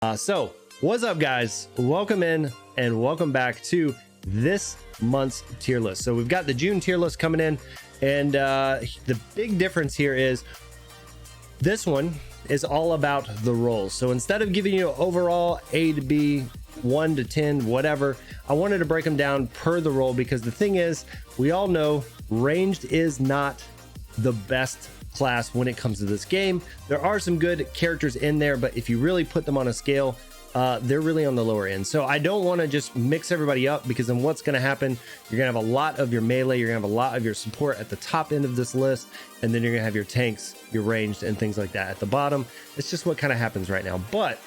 So what's up, guys? Welcome in and welcome back to this month's tier list. So we've got the June tier list coming in, and the big difference here is this one is all about the roles. So instead of giving you overall A to B, 1 to 10, whatever, I wanted to break them down per the role, because the thing is, we all know ranged is not the best class when it comes to this game. There are some good characters in there, but if you really put them on a scale, they're really on the lower end. So I don't want to just mix everybody up, because then what's going to happen, you're going to have a lot of your melee, you're going to have a lot of your support at the top end of this list, and then you're going to have your tanks, your ranged, and things like that at the bottom. It's just what kind of happens right now. But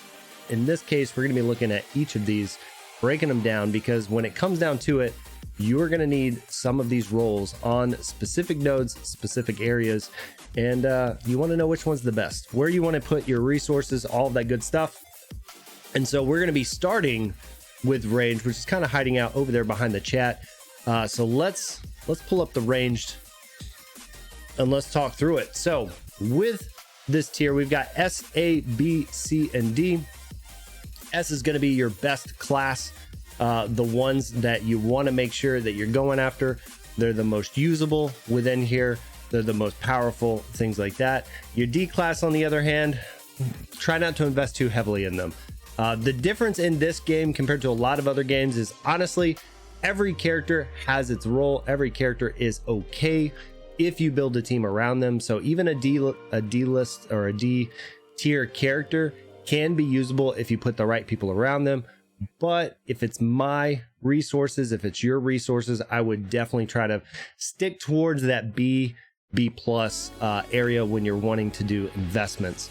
in this case, we're going to be looking at each of these, breaking them down, because when it comes down to it, you're going to need some of these roles on specific nodes, specific areas, and you want to know which one's the best, where you want to put your resources, all of that good stuff. And so we're going to be starting with ranged, which is kind of hiding out over there behind the chat. So let's pull up the ranged and let's talk through it. So with this tier, we've got S, A, B, C, and D. S is going to be your best class, the ones that you want to make sure that you're going after. They're the most usable within here. They're the most powerful, things like that. Your D class, on the other hand, try not to invest too heavily in them. The difference in this game compared to a lot of other games is, honestly, every character has its role. Every character is okay if you build a team around them. So even a D list or a D tier character can be usable if you put the right people around them. But if it's my resources, if it's your resources, I would definitely try to stick towards that B plus area when you're wanting to do investments.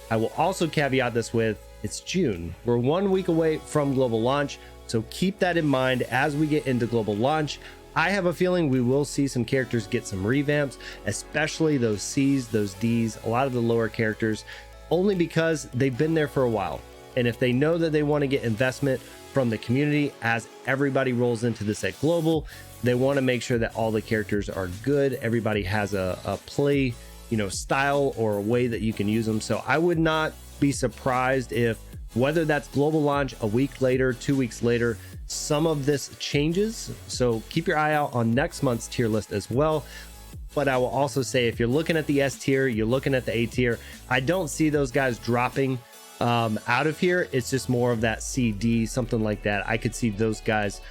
I will also caveat this with, it's June. We're 1 week away from global launch, so keep that in mind as we get into global launch. I have a feeling we will see some characters get some revamps, especially those C's, those D's, a lot of the lower characters, only because they've been there for a while. And if they know that they want to get investment from the community as everybody rolls into this at global, they want to make sure that all the characters are good. Everybody has a play, style or a way that you can use them. So I would not be surprised if, whether that's global launch a week later, 2 weeks later, some of this changes. So keep your eye out on next month's tier list as well. But I will also say, if you're looking at the S tier, you're looking at the A tier, I don't see those guys dropping out of here. It's just more of that C, D, something like that. I could see those guys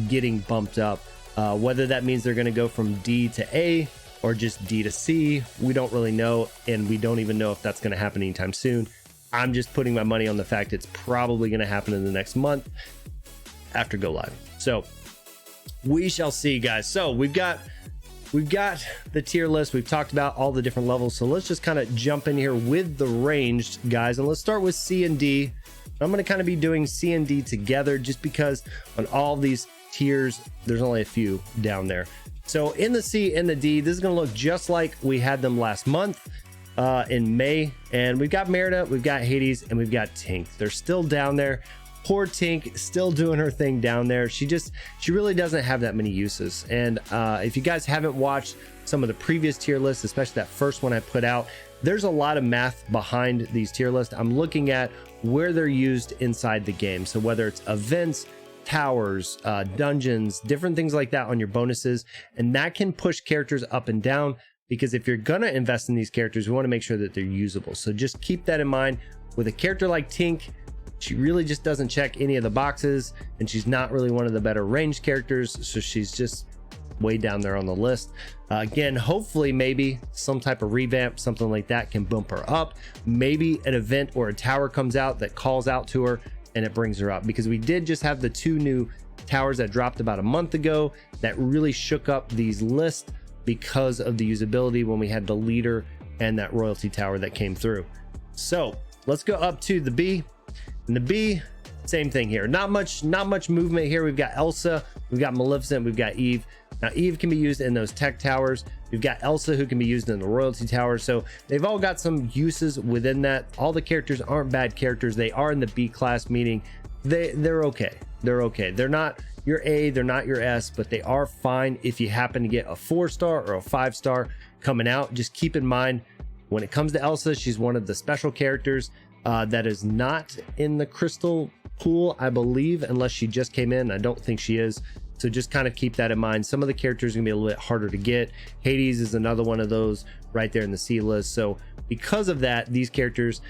getting bumped up. Whether that means they're going to go from D to A or just D to C, we don't really know. And we don't even know if that's going to happen anytime soon. I'm just putting my money on the fact it's probably going to happen in the next month after go live. So we shall see, guys. So we've got the tier list. We've talked about all the different levels. So let's just kind of jump in here with the ranged guys, and let's start with C and D. I'm going to kind of be doing C and D together, just because on all these tiers, there's only a few down there. So in the C and the D, this is going to look just like we had them last month in May. And we've got Merida, we've got Hades, and we've got Tink. They're still down there. Poor Tink, still doing her thing down there. She really doesn't have that many uses. And if you guys haven't watched some of the previous tier lists, especially that first one I put out, there's a lot of math behind these tier lists. I'm looking at where they're used inside the game. So whether it's events, towers, dungeons, different things like that on your bonuses, and that can push characters up and down, because if you're gonna invest in these characters, we want to make sure that they're usable. So just keep that in mind. With a character like Tink, she really just doesn't check any of the boxes, and she's not really one of the better ranged characters, so she's just way down there on the list. Again, hopefully maybe some type of revamp, something like that, can bump her up. Maybe an event or a tower comes out that calls out to her and it brings her up, because we did just have the 2 new towers that dropped about a month ago that really shook up these lists because of the usability when we had the leader and that royalty tower that came through. So let's go up to the B. And the B, same thing here. Not much movement here. We've got Elsa, we've got Maleficent, we've got Eve. Now Eve can be used in those tech towers. We've got Elsa, who can be used in the royalty tower. So they've all got some uses within that. All the characters aren't bad characters. They are in the B class, meaning they're okay. They're okay. They're not your A, they're not your S, but they are fine if you happen to get a 4-star or a 5-star coming out. Just keep in mind, when it comes to Elsa, she's one of the special characters that is not in the crystal pool, I believe, unless she just came in. I don't think she is. So just kind of keep that in mind. Some of the characters are gonna be a little bit harder to get. Hades is another one of those right there in the C list. So because of that, these characters,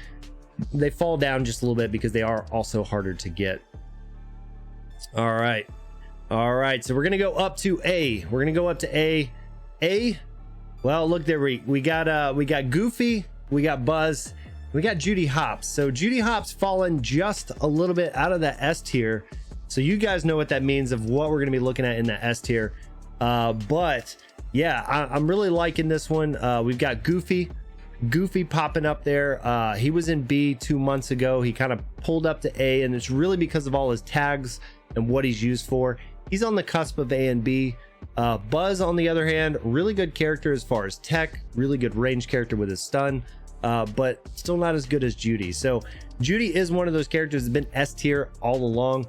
they fall down just a little bit because they are also harder to get. All right. So we're gonna go up to A. Well, look there, we got Goofy, we got Buzz, we got Judy Hopps. So Judy Hopps fallen just a little bit out of that S tier. So you guys know what that means of what we're gonna be looking at in the S tier. But yeah, I'm really liking this one. We've got Goofy popping up there. He was in B 2 months ago. He kind of pulled up to A, and it's really because of all his tags and what he's used for. He's on the cusp of A and B. Buzz, on the other hand, really good character as far as tech, really good range character with his stun, but still not as good as Judy. So Judy is one of those characters that's been S tier all along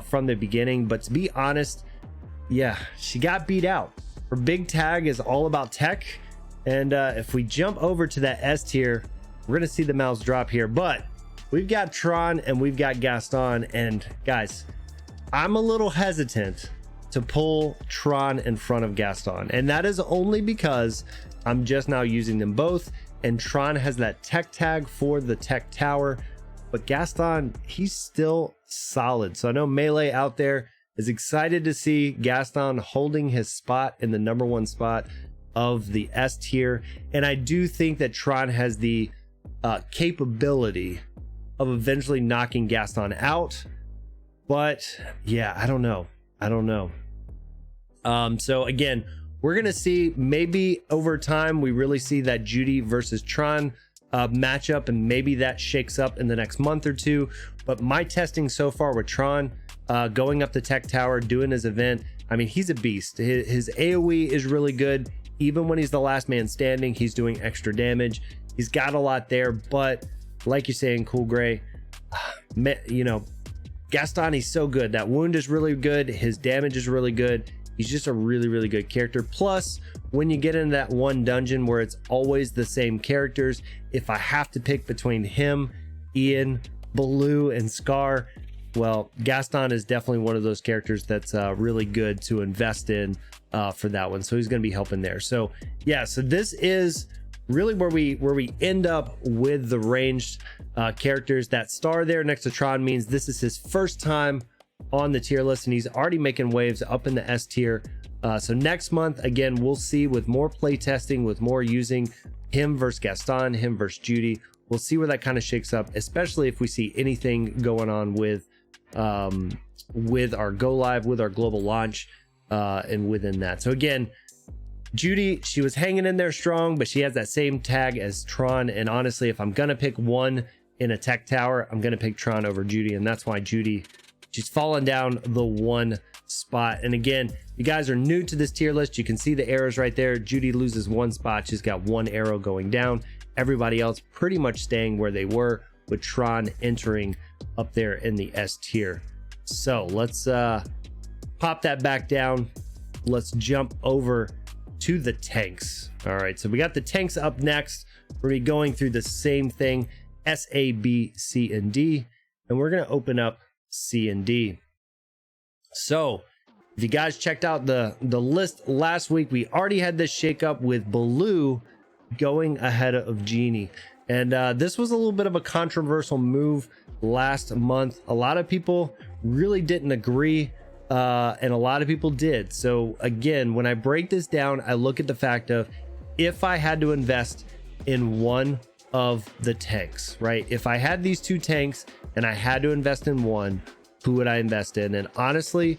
from the beginning, but to be honest, yeah, she got beat out. Her big tag is all about tech, and if we jump over to that S tier, we're gonna see the mouse drop here. But we've got Tron and we've got Gaston, and guys, I'm a little hesitant to pull Tron in front of Gaston, and that is only because I'm just now using them both, and Tron has that tech tag for the tech tower, but Gaston, he's still solid. So I know Melee out there is excited to see Gaston holding his spot in the #1 spot of the S tier, and I do think that Tron has the capability of eventually knocking Gaston out, but yeah, I don't know. So again, we're gonna see, maybe over time we really see that Judy versus Tron matchup, and maybe that shakes up in the next month or two. But my testing so far with Tron, going up the tech tower, doing his event, I mean, he's a beast. His AoE is really good. Even when he's the last man standing, he's doing extra damage. He's got a lot there, but like you're saying, Cool Gray, you know, Gaston, he's so good. That wound is really good. His damage is really good. He's just a really, really good character. Plus, when you get into that one dungeon where it's always the same characters, if I have to pick between him, Ian, Baloo, and Scar, well, Gaston is definitely one of those characters that's really good to invest in for that one. So he's going to be helping there. So yeah, so this is really where we end up with the ranged characters. That star there next to Tron means this is his first time on the tier list, and he's already making waves up in the S tier. So next month, again, we'll see with more play testing, with more using him versus Gaston, him versus Judy. We'll see where that kind of shakes up, especially if we see anything going on with our go live, with our global launch, and within that. So again, Judy, she was hanging in there strong, but she has that same tag as Tron. And honestly, if I'm gonna pick one in a tech tower, I'm gonna pick Tron over Judy, and that's why Judy, she's fallen down the 1 spot. And again, you guys are new to this tier list, you can see the arrows right there. Judy loses 1 spot, she's got 1 arrow going down. Everybody else pretty much staying where they were, with Tron entering up there in the S tier. So let's pop that back down. Let's jump over to the tanks. All right, so we got the tanks up next. We're gonna be going through the same thing, S, A, B, C, and D, and we're gonna open up C and D. So if you guys checked out the list last week, we already had this shake up with Baloo going ahead of Genie, and this was a little bit of a controversial move last month. A lot of people really didn't agree, and a lot of people did. So again, when I break this down, I look at the fact of, if I had to invest in one of the tanks, right? If I had these 2 tanks and I had to invest in one, who would I invest in? And honestly,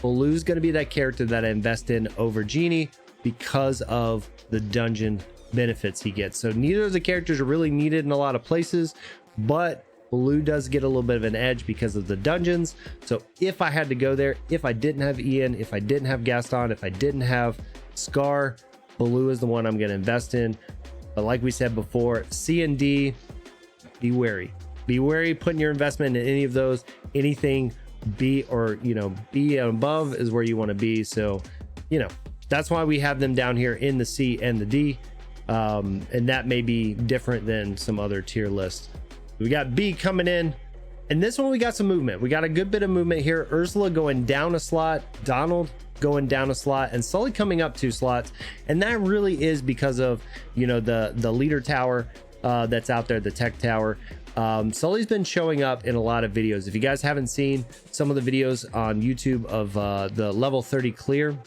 Baloo's going to be that character that I invest in over Genie because of the dungeon benefits he gets. So neither of the characters are really needed in a lot of places, but Baloo does get a little bit of an edge because of the dungeons. So if I had to go there, if I didn't have Ian, if I didn't have Gaston, if I didn't have Scar, Baloo is the one I'm going to invest in. But like we said before, C and D, be wary. Be wary putting your investment in any of those. Anything B or, B and above is where you want to be. So, that's why we have them down here in the C and the D. And that may be different than some other tier lists. We got B coming in. And this one, we got some movement. We got a good bit of movement here. Ursula going down a slot, Donald going down a slot, and Sully coming up 2 slots. And that really is because of, you know, the leader tower that's out there, the tech tower. Sully's been showing up in a lot of videos. If you guys haven't seen some of the videos on YouTube of the level 30 clear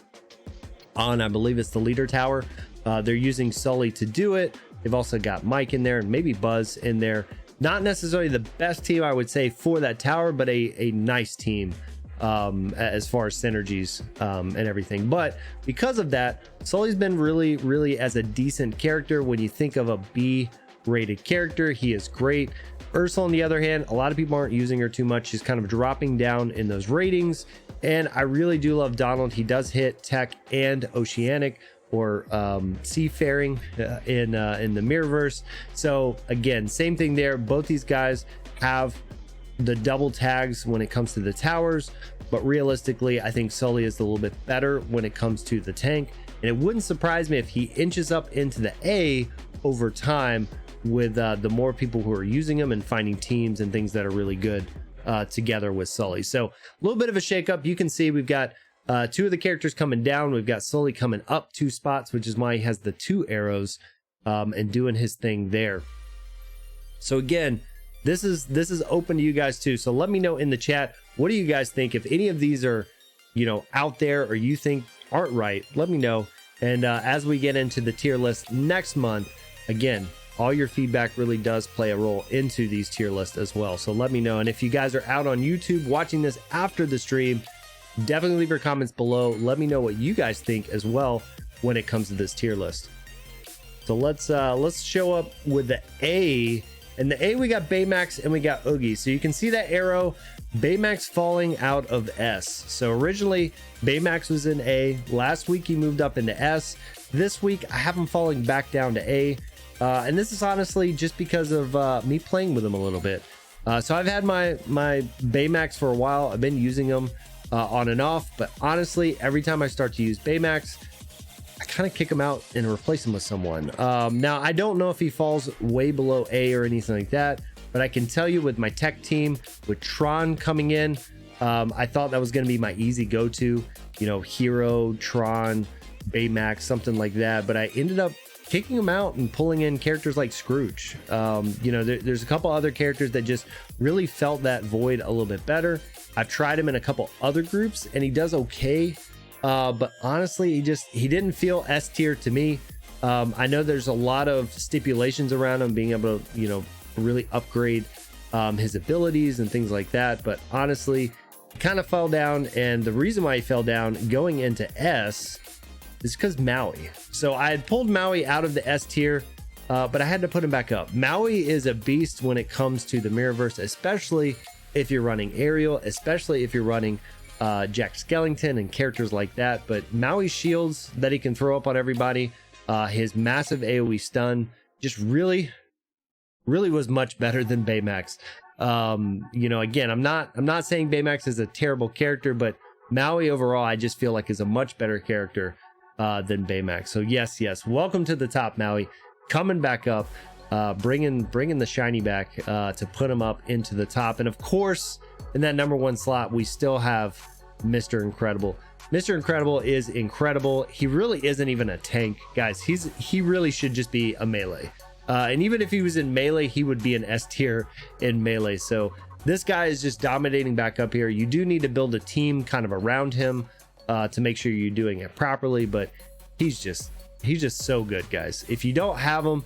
on, I believe it's the leader tower, they're using Sully to do it. They've also got Mike in there and maybe Buzz in there. Not necessarily the best team, I would say, for that tower, but a nice team as far as synergies and everything. But because of that, Sully's been really as a decent character. When you think of a B rated character, he is great. Ursula, on the other hand, a lot of people aren't using her too much. She's kind of dropping down in those ratings. And I really do love Donald. He does hit tech and oceanic, or seafaring in the Mirrorverse. So again, same thing there. Both these guys have the double tags when it comes to the towers, but realistically, I think Sully is a little bit better when it comes to the tank. And it wouldn't surprise me if he inches up into the A over time with the more people who are using him and finding teams and things that are really good together with Sully. So a little bit of a shakeup. You can see we've got 2 of the characters coming down. We've got Sully coming up 2 spots, which is why he has the 2 arrows and doing his thing there. So again, this is open to you guys too. So let me know in the chat, what do you guys think? If any of these are, you know, out there or you think aren't right, let me know. And as we get into the tier list next month, again, all your feedback really does play a role into these tier lists as well. So let me know. And if you guys are out on YouTube watching this after the stream, definitely leave your comments below. Let me know what you guys think as well when it comes to this tier list. So let's show up with the A. And the A, we got Baymax and we got Oogie. So you can see that arrow, Baymax falling out of S. So originally Baymax was in A. Last week he moved up into S. This week I have him falling back down to A. And this is honestly just because of me playing with him a little bit. So I've had my Baymax for a while. I've been using him on and off, but honestly, every time I start to use Baymax, I kind of kick him out and replace him with someone. Now, I don't know if he falls way below A or anything like that, but I can tell you with my tech team, with Tron coming in, I thought that was going to be my easy go-to, you know, Hero, Tron, Baymax, something like that. But I ended up kicking him out and pulling in characters like Scrooge. You know, there's a couple other characters that just really felt that void a little bit better. I've tried him in a couple other groups and he does okay. But honestly, he didn't feel S tier to me. I know there's a lot of stipulations around him being able to, you know, really upgrade his abilities and things like that. But honestly, he kind of fell down. And the reason why he fell down going into S is because Maui. So I had pulled Maui out of the S tier, but I had to put him back up. Maui is a beast when it comes to the Mirrorverse, especially if you're running Ariel, especially if you're running Jack Skellington and characters like that. But Maui's shields that he can throw up on everybody, his massive AoE stun, just really was much better than Baymax. You know, again, I'm not saying Baymax is a terrible character, but Maui overall, I just feel like is a much better character than Baymax. So yes, welcome to the top, Maui, coming back up, bringing the shiny back to put him up into the top. And of course, in that number 1 slot, we still have Mr. Incredible. Mr. Incredible is incredible. He really isn't even a tank, guys. He really should just be a melee. And even if he was in melee, he would be an S tier in melee. So this guy is just dominating back up here. You do need to build a team kind of around him to make sure you're doing it properly, but he's just so good, guys. If you don't have him,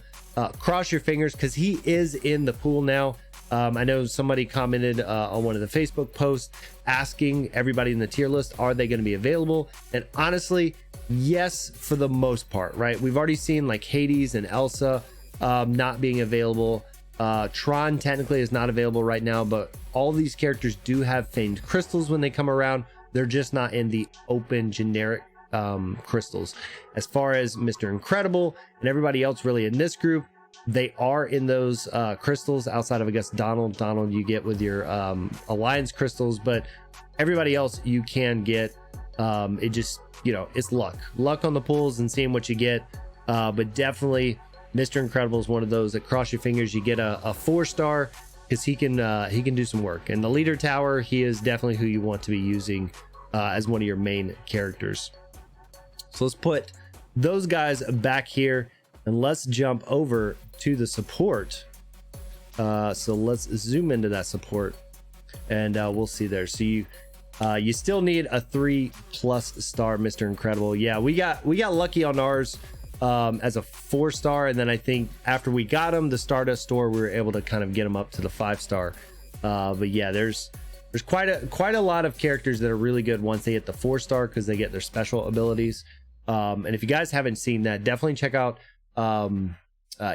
cross your fingers, because he is in the pool now. I know somebody commented on one of the Facebook posts asking everybody in the tier list, are they going to be available? And honestly, yes, for the most part, right? We've already seen like Hades and Elsa not being available. Tron technically is not available right now, but all these characters do have famed crystals when they come around. They're just not in the open generic crystals. As far as Mr. Incredible and everybody else really in this group, they are in those crystals outside of, I guess, Donald you get with your alliance crystals, but everybody else you can get. It just, you know, it's luck on the pulls and seeing what you get. But definitely Mr. Incredible is one of those that, cross your fingers, you get a 4-star because he can do some work. And the leader tower, he is definitely who you want to be using as one of your main characters. So let's put those guys back here and let's jump over to the support. So let's zoom into that support and we'll see there. So you still need a 3+ star Mr. Incredible. Yeah, we got lucky on ours as a 4-star, and then I think after we got him, the Stardust store, we were able to kind of get him up to the 5-star. But yeah, there's quite a lot of characters that are really good once they get the 4-star because they get their special abilities. And if you guys haven't seen that, definitely check out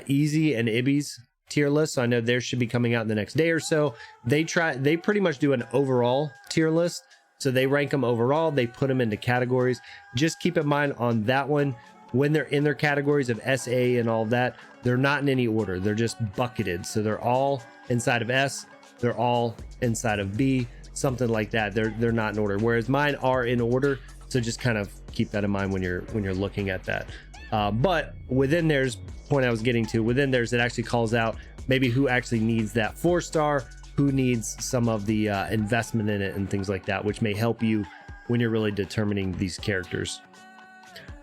Easy and Ibby's tier list. So I know theirs should be coming out in the next day or so. They pretty much do an overall tier list. So they rank them overall, they put them into categories. Just keep in mind on that one, when they're in their categories of SA and all of that, they're not in any order. They're just bucketed. So they're all inside of S, they're all inside of B, something like that. They're not in order. Whereas mine are in order. So just kind of keep that in mind when you're looking at that. But within theirs, point I was getting to, within theirs, it actually calls out maybe who actually needs that 4-star, who needs some of the investment in it and things like that, which may help you when you're really determining these characters.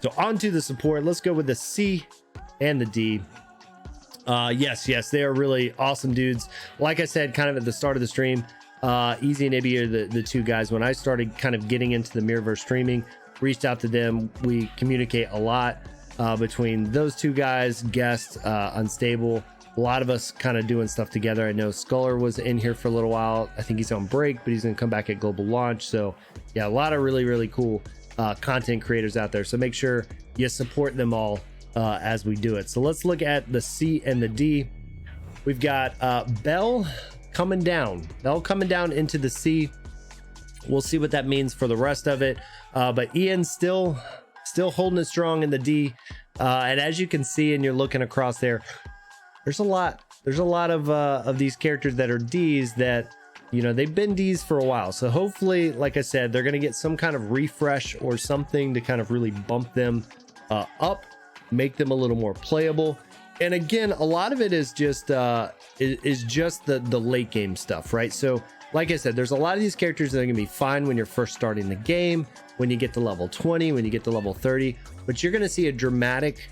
So on to the support. Let's go with the C and the D. Yes, they are really awesome dudes. Like I said, kind of at the start of the stream, Easy and Ibby are the two guys. When I started kind of getting into the Mirrorverse streaming, reached out to them. We communicate a lot between those two guys, Guest, Unstable. A lot of us kind of doing stuff together. I know Sculler was in here for a little while. I think he's on break, but he's going to come back at global launch. So yeah, a lot of really cool content creators out there. So make sure you support them all as we do it. So let's look at the C and the D. We've got Belle coming down. Belle coming down into the C. We'll see what that means for the rest of it. But Ian still holding it strong in the D. And as you can see, and you're looking across there, there's a lot of these characters that are D's that, you know, they've been D's for a while. So hopefully, like I said, they're going to get some kind of refresh or something to kind of really bump them up, make them a little more playable. And again, a lot of it is just the late game stuff, right? So like I said, there's a lot of these characters that are going to be fine when you're first starting the game, when you get to level 20, when you get to level 30, but you're going to see a dramatic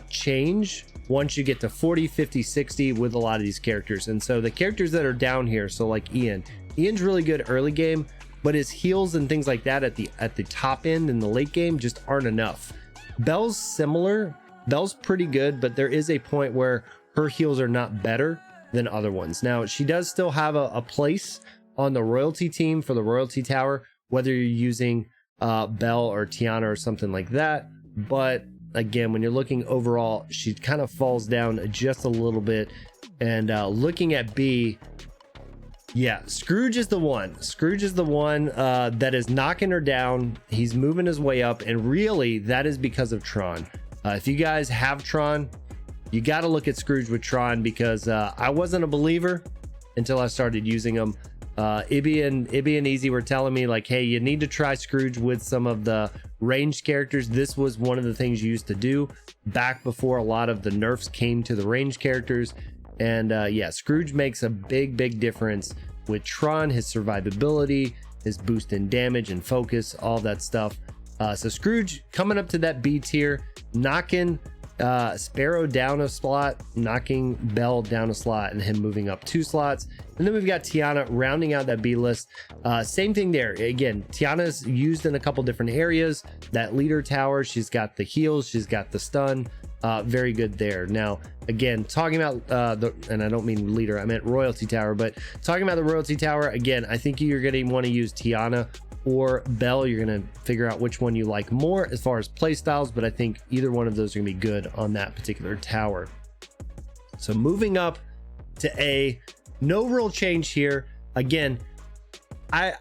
change once you get to 40, 50, 60 with a lot of these characters. And so the characters that are down here, so like Ian's really good early game, but his heals and things like that at the top end in the late game just aren't enough. Belle's similar. Belle's pretty good, but there is a point where her heals are not better than other ones. Now, she does still have a place on the royalty team for the royalty tower, whether you're using Belle or Tiana or something like that. But again, when you're looking overall, she kind of falls down just a little bit. And looking at B, yeah, Scrooge is the one. Scrooge is the one that is knocking her down. He's moving his way up, and really that is because of Tron. If you guys have Tron, you got to look at Scrooge with Tron, because I wasn't a believer until I started using them. Ibby and Easy were telling me, like, hey, you need to try Scrooge with some of the ranged characters. This was one of the things you used to do back before a lot of the nerfs came to the ranged characters. And yeah, Scrooge makes a big difference with Tron, his survivability, his boost in damage and focus, all that stuff. So Scrooge coming up to that B tier, knocking Sparrow down a slot, knocking Belle down a slot, and him moving up 2 slots. And then we've got Tiana rounding out that B list. Same thing there. Again, Tiana's used in a couple different areas. That leader tower, she's got the heals, she's got the stun. Very good there. Now, again, talking about and I don't mean leader, I meant royalty tower, but talking about the royalty tower, again, I think you're going to want to use Tiana or Belle. You're going to figure out which one you like more as far as play styles, but I think either one of those are going to be good on that particular tower. So moving up to A, no real change here. Again, I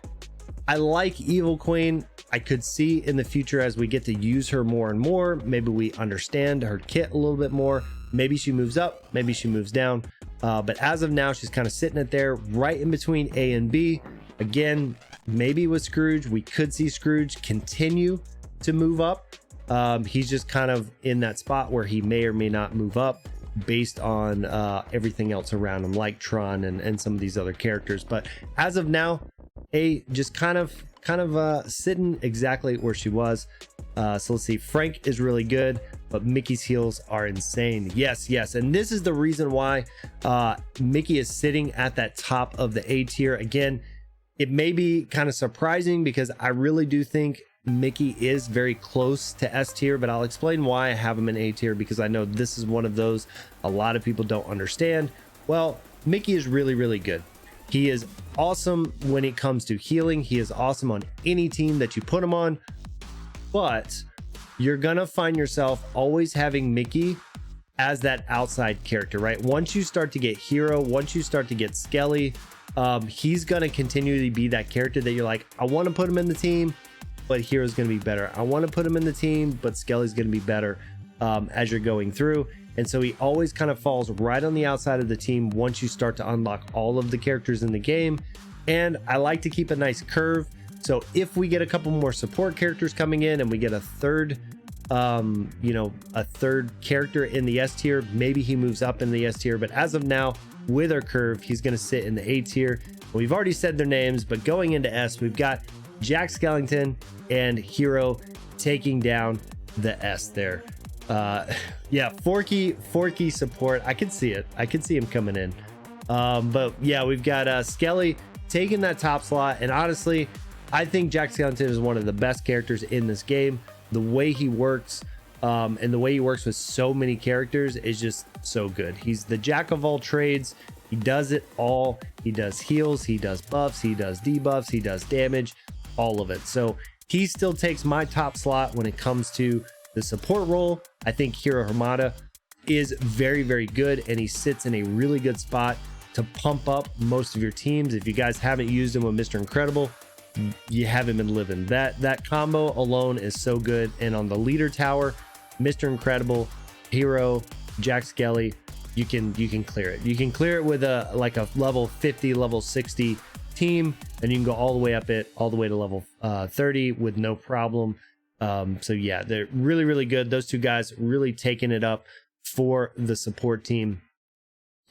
like Evil Queen. I could see in the future, as we get to use her more and more, maybe we understand her kit a little bit more. Maybe she moves up, maybe she moves down. But as of now, she's kind of sitting it there right in between A and B. Again, maybe with Scrooge, we could see Scrooge continue to move up. He's just kind of in that spot where he may or may not move up. based on everything else around him, like Tron and some of these other characters. But as of now, just kind of sitting exactly where she was. So let's see. Frank is really good, but Mickey's heals are insane. Yes, and this is the reason why Mickey is sitting at that top of the A tier. Again, it may be kind of surprising because I really do think Mickey is very close to S tier, but I'll explain why I have him in A tier, because I know this is one of those a lot of people don't understand. Well, Mickey is really good. He is awesome when it comes to healing. He is awesome on any team that you put him on, but you're gonna find yourself always having Mickey as that outside character, right? Once you start to get Hero, once you start to get Skelly, he's gonna continually be that character that you're like, I want to put him in the team, but Hero's going to be better. I want to put him in the team, but Skelly's going to be better as you're going through. And so he always kind of falls right on the outside of the team once you start to unlock all of the characters in the game. And I like to keep a nice curve. So if we get a couple more support characters coming in and we get a third, a third character in the S tier, maybe he moves up in the S tier. But as of now, with our curve, he's going to sit in the A tier. We've already said their names, but going into S, we've got Jack Skellington and Hero taking down the S there. Yeah, Forky support. I can see it. I can see him coming in. But yeah, we've got Skelly taking that top slot. And honestly, I think Jack Skellington is one of the best characters in this game. The way he works, and the way he works with so many characters is just so good. He's the jack of all trades. He does it all. He does heals, he does buffs, he does debuffs, he does damage, all of it. So he still takes my top slot when it comes to the support role. I think Hero Hamada is very good, and he sits in a really good spot to pump up most of your teams. If you guys haven't used him with Mr. Incredible, you haven't been living. That combo alone is so good. And on the leader tower, Mr. Incredible, Hero, Jack Skelly, you can clear it. You can clear it with a level 50, level 60 team, and you can go all the way to level 30 with no problem. So yeah, they're really good. Those two guys really taking it up for the support team.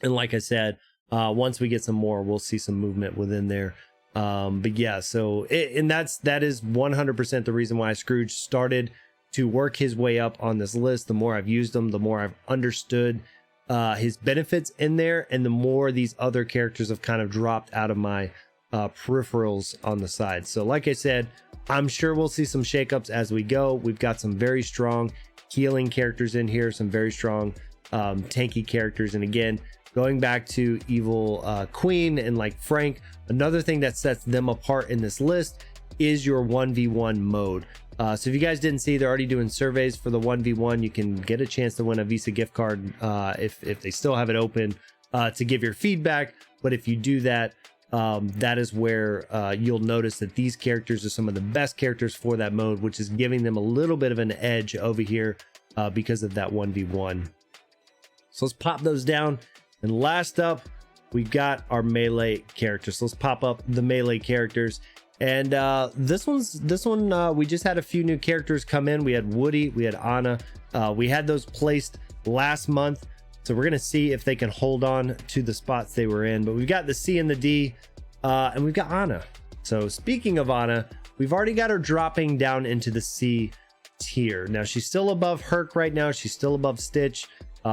And like I said, once we get some more, we'll see some movement within there. But yeah, so that is 100% the reason why Scrooge started to work his way up on this list. The more I've used him, the more I've understood his benefits in there, and the more these other characters have kind of dropped out of my peripherals on the side. So like I said, I'm sure we'll see some shakeups as we go. We've got some very strong healing characters in here, some very strong tanky characters. And again, going back to Evil Queen and like Frank, another thing that sets them apart in this list is your 1v1 mode. So if you guys didn't see, they're already doing surveys for the 1v1. You can get a chance to win a Visa gift card if they still have it open to give your feedback. But if you do that, that is where you'll notice that these characters are some of the best characters for that mode, which is giving them a little bit of an edge over here because of that 1v1. So let's pop those down. And last up, we've got our melee characters. So let's pop up the melee characters. And this one, we just had a few new characters come in. We had Woody, we had Anna. We had those placed last month. So we're going to see if they can hold on to the spots they were in. But we've got the C and the D, and we've got Anna. So speaking of Anna, we've already got her dropping down into the C tier. Now she's still above Herc right now. She's still above Stitch.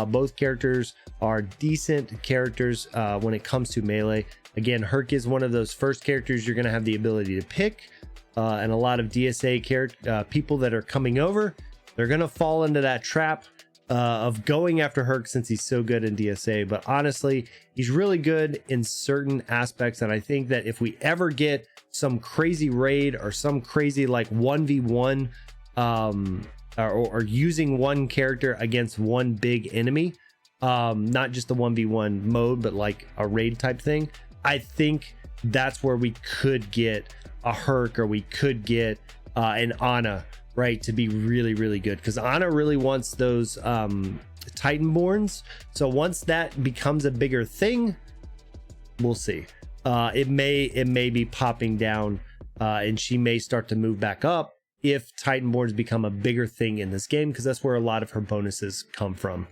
Both characters are decent characters when it comes to melee. Again, Herc is one of those first characters you're going to have the ability to pick. And a lot of DSA people that are coming over, they're going to fall into that trap of going after Herc since he's so good in DSA. But honestly, he's really good in certain aspects. And I think that if we ever get some crazy raid or some crazy like 1v1 or using one character against one big enemy, not just the 1v1 mode, but like a raid type thing, I think that's where we could get a Herc, or we could get an Anna, right, to be really good, because Anna really wants those Titanborns. So once that becomes a bigger thing, we'll see. It may be popping down, and she may start to move back up if Titanborns become a bigger thing in this game, because that's where a lot of her bonuses come from.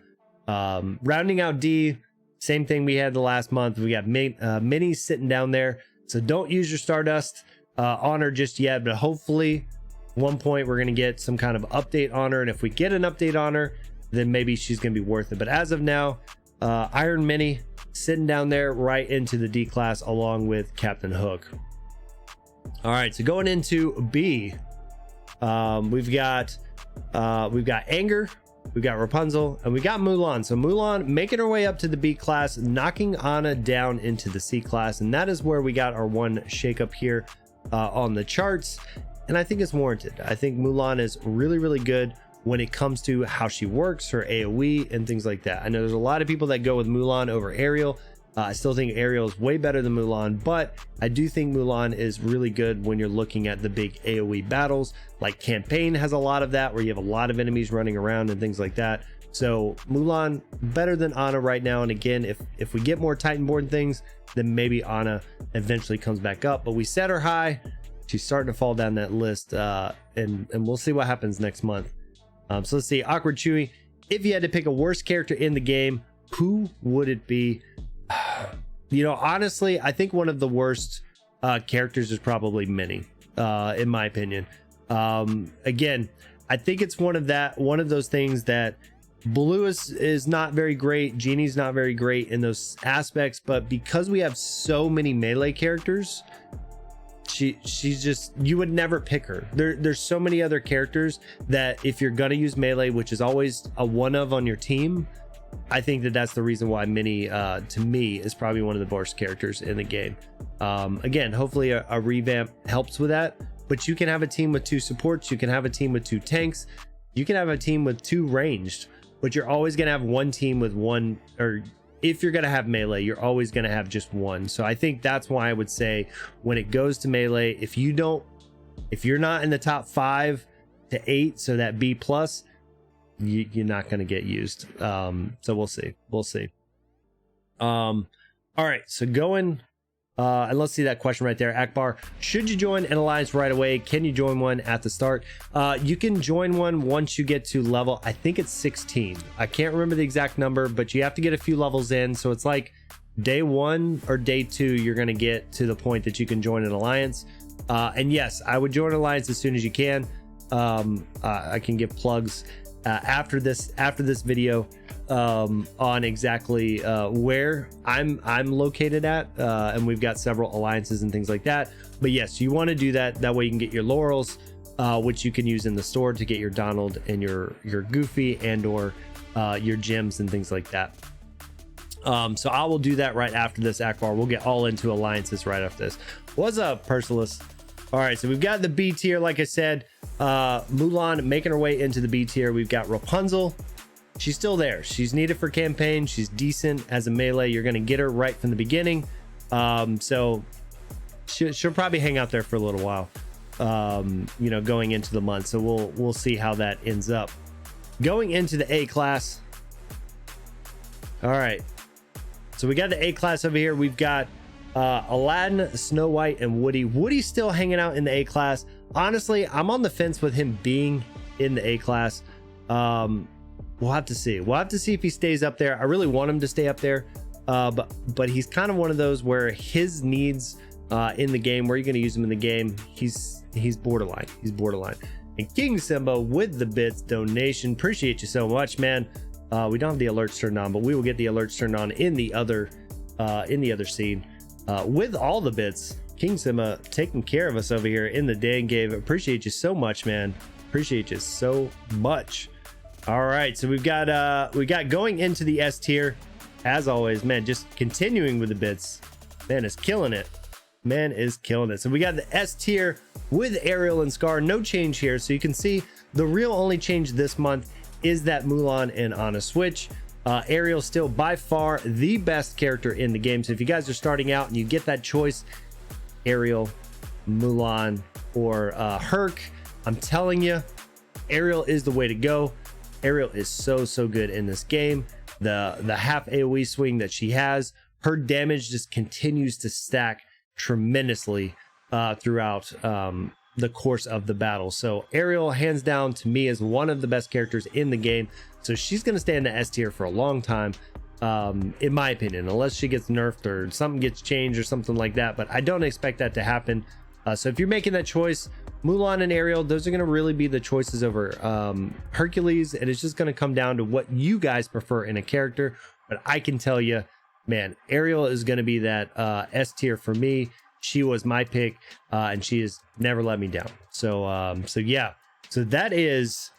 Rounding out D, same thing we had the last month. We got Minnie sitting down there. So don't use your Stardust on her just yet, but hopefully one point we're going to get some kind of update on her. And if we get an update on her, then maybe she's going to be worth it. But as of now, Iron Minnie sitting down there right into the D class along with Captain Hook. All right, so going into B, we've got Anger, we've got Rapunzel, and we got Mulan. So Mulan making her way up to the B class, knocking Anna down into the C class, and that is where we got our one shakeup here on the charts. And I think it's warranted. I think Mulan is really, really good when it comes to how she works, her AoE, and things like that. I know there's a lot of people that go with Mulan over Ariel. I still think Ariel is way better than Mulan, but I do think Mulan is really good when you're looking at the big AoE battles. Like Campaign has a lot of that, where you have a lot of enemies running around and things like that. So Mulan better than Anna right now. And again, if we get more Titanborn things, then maybe Anna eventually comes back up. But we set her high. She's starting to fall down that list, and we'll see what happens next month. So let's see. Awkward Chewy. If you had to pick a worst character in the game, who would it be? You know, honestly, I think one of the worst characters is probably Minnie, in my opinion. Again, I think it's one of those things that Blue is not very great, Genie's not very great in those aspects, but because we have so many melee characters, she's just, you would never pick her. There's so many other characters that if you're gonna use melee, which is always a one of on your team, I think that's the reason why Minnie, to me, is probably one of the worst characters in the game. Again, hopefully a revamp helps with that, but you can have a team with 2 supports, you can have a team with 2 tanks, you can have a team with 2 ranged, but you're always going to have one team with 1, or if you're going to have melee, you're always going to have just 1. So I think that's why I would say when it goes to melee, if you're not in the top 5 to 8, so that B plus, you're not going to get used. So we'll see. All right, so going and let's see that question right there. Akbar, should you join an alliance right away? Can you join one at the start? You can join one once you get to level, I think it's 16. I can't remember the exact number, but you have to get a few levels in. So it's like day 1 or day 2, you're going to get to the point that you can join an alliance. And yes, I would join an alliance as soon as you can. I can give plugs after this video on exactly where I'm located at, and we've got several alliances and things like that. But yes, you want to do that way you can get your laurels, which you can use in the store to get your Donald and your Goofy and or your gems and things like that. So I will do that right after this, Akbar. We'll get all into alliances right after this. What's up, Persilis? All right, so we've got the B tier, like I said. Mulan making her way into the B tier. We've got Rapunzel. She's still there. She's needed for campaign. She's decent as a melee. You're going to get her right from the beginning. So she'll probably hang out there for a little while, you know, going into the month. So we'll see how that ends up. Going into the A class. All right. So we got the A class over here. We've got Aladdin, Snow White, and Woody. Woody's still hanging out in the A class. Honestly, I'm on the fence with him being in the A class. We'll have to see. We'll have to see if he stays up there. I really want him to stay up there, but he's kind of one of those where his needs in the game, where you're going to use him in the game, he's borderline. He's borderline. And King Simba with the bits donation. Appreciate you so much, man. We don't have the alerts turned on, but we will get the alerts turned on in the other scene. With all the bits, King Simba taking care of us over here in the dang game. Appreciate you so much, man. Appreciate you so much. All right, so we got going into the S tier, as always, man. Just continuing with the bits, man is killing it. Man is killing it. So we got the S tier with Ariel and Scar. No change here, so you can see the real only change this month is that Mulan and Anna switch. Ariel still by far the best character in the game. So if you guys are starting out and you get that choice, Ariel, Mulan, or Herc, I'm telling you, Ariel is the way to go. Ariel is so good in this game. The half AoE swing that she has, her damage just continues to stack tremendously throughout the course of the battle. So Ariel, hands down, to me, is one of the best characters in the game. So she's going to stay in the S tier for a long time, in my opinion, unless she gets nerfed or something gets changed or something like that. But I don't expect that to happen. So if you're making that choice, Mulan and Ariel, those are going to really be the choices over Hercules. And it's just going to come down to what you guys prefer in a character. But I can tell you, man, Ariel is going to be that S tier for me. She was my pick, and she has never let me down. So yeah, so that is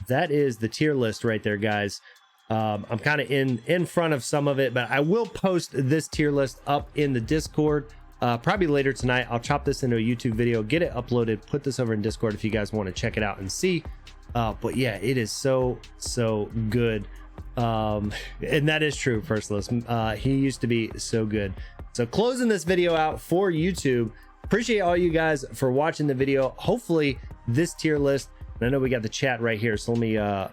the tier list right there, guys. I'm kind of in front of some of it, but I will post this tier list up in the Discord probably later tonight. I'll chop this into a YouTube video, get it uploaded, put this over in Discord if you guys want to check it out and see. But yeah, it is so good. And that is true, First List. He used to be so good. So closing this video out for YouTube, appreciate all you guys for watching the video. Hopefully this tier list, and I know we got the chat right here, so let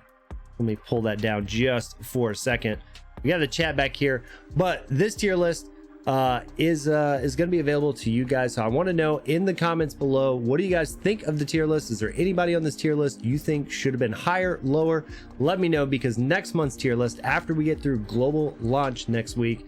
me pull that down just for a second. We got the chat back here, but this tier list is going to be available to you guys. So I want to know in the comments below, what do you guys think of the tier list? Is there anybody on this tier list you think should have been higher, lower? Let me know, because next month's tier list, after we get through global launch next week,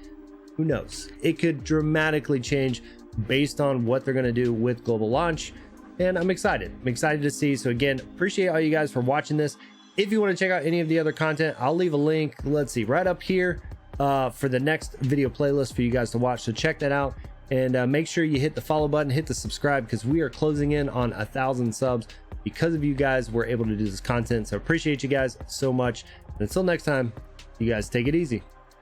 who knows? It could dramatically change based on what they're going to do with global launch. And I'm excited to see. So again, appreciate all you guys for watching this. If you want to check out any of the other content, I'll leave a link, let's see, right up here for the next video playlist for you guys to watch. So check that out, and make sure you hit the follow button, hit the subscribe, because we are closing in on 1,000 subs. Because of you guys, we're able to do this content. So appreciate you guys so much. And until next time, you guys take it easy.